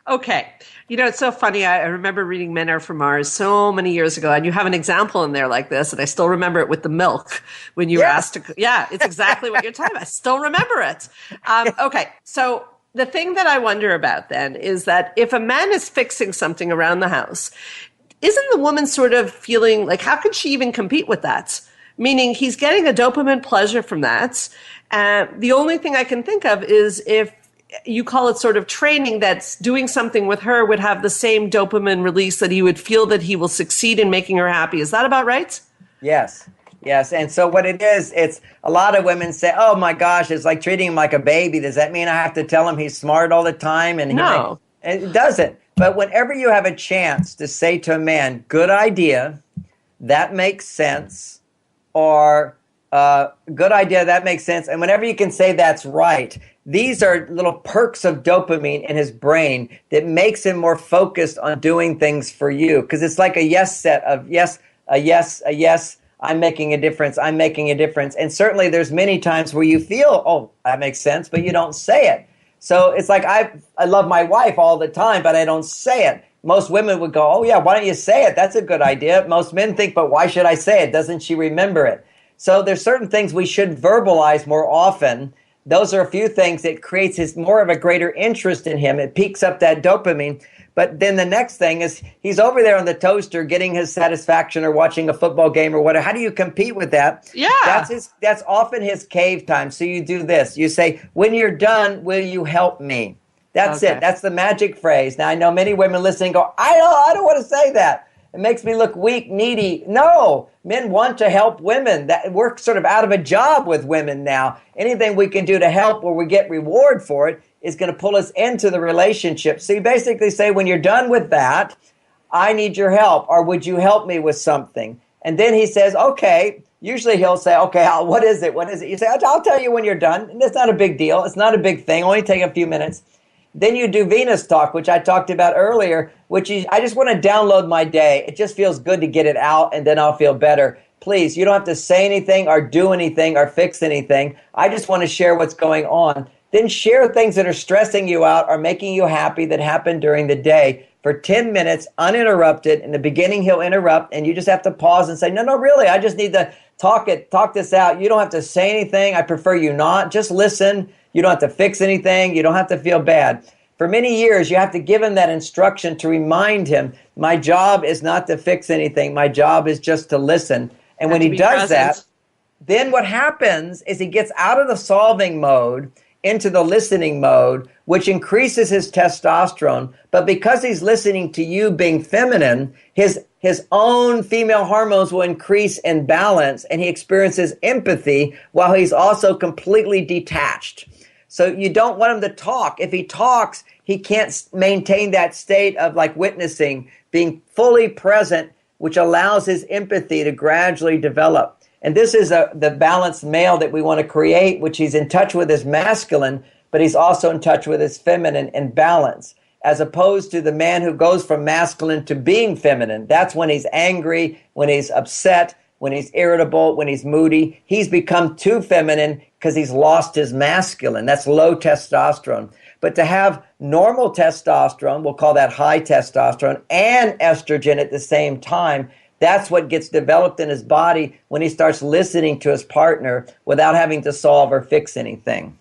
Okay. It's so funny. I remember reading Men Are From Mars so many years ago, and you have an example in there like this, and I still remember it with the milk when you were asked Yes. to. Yeah, it's exactly what you're talking about. I still remember it. Okay. So the thing that I wonder about then is that if a man is fixing something around the house, isn't the woman sort of feeling like, how can she even compete with that? Meaning he's getting a dopamine pleasure from that. The only thing I can think of is if you call it sort of training, that's doing something with her would have the same dopamine release that he would feel that he will succeed in making her happy. Is that about right? Yes. Yes. And so what it is, it's a lot of women say, oh my gosh, it's like treating him like a baby. Does that mean I have to tell him he's smart all the time? No. And it doesn't. But whenever you have a chance to say to a man, good idea, that makes sense, or good idea, that makes sense. And whenever you can say that's right, these are little perks of dopamine in his brain that makes him more focused on doing things for you. Because it's like a yes set of yes, a yes, a yes. I'm making a difference. I'm making a difference. And certainly there's many times where you feel, oh, that makes sense, but you don't say it. So it's like I love my wife all the time, but I don't say it. Most women would go, oh, yeah, why don't you say it? That's a good idea. Most men think, but why should I say it? Doesn't she remember it? So there's certain things we should verbalize more often. Those are a few things that creates more of a greater interest in him. It peaks up that dopamine. But then the next thing is he's over there on the toaster getting his satisfaction or watching a football game or whatever. How do you compete with that? Yeah. That's often his cave time. So you do this. You say, when you're done, will you help me? That's it. Okay. That's the magic phrase. Now I know many women listening go, I don't want to say that. It makes me look weak, needy. No, men want to help women. We're sort of out of a job with women now. Anything we can do to help where we get reward for it is going to pull us into the relationship. So you basically say, when you're done with that, I need your help, or would you help me with something? And then he says, okay. Usually he'll say, okay, what is it? What is it? You say, I'll tell you when you're done. And it's not a big deal. It's not a big thing. Only take a few minutes. Then you do Venus talk, which I talked about earlier, which is, I just want to download my day. It just feels good to get it out, and then I'll feel better. Please, you don't have to say anything or do anything or fix anything. I just want to share what's going on. Then share things that are stressing you out or making you happy that happened during the day for 10 minutes, uninterrupted. In the beginning, he'll interrupt, and you just have to pause and say, no, really, I just need to talk this out. You don't have to say anything. I prefer you not. Just listen. You don't have to fix anything. You don't have to feel bad. For many years, you have to give him that instruction to remind him, my job is not to fix anything. My job is just to listen. And when he does that, then what happens is he gets out of the solving mode into the listening mode, which increases his testosterone. But because he's listening to you being feminine, his own female hormones will increase in balance, and he experiences empathy while he's also completely detached. So you don't want him to talk. If he talks, he can't maintain that state of like witnessing, being fully present, which allows his empathy to gradually develop. And this is the balanced male that we want to create, which he's in touch with his masculine, but he's also in touch with his feminine in balance, as opposed to the man who goes from masculine to being feminine. That's when he's angry, when he's upset, when he's irritable, when he's moody. He's become too feminine because he's lost his masculine. That's low testosterone. But to have normal testosterone, we'll call that high testosterone, and estrogen at the same time, that's what gets developed in his body when he starts listening to his partner without having to solve or fix anything.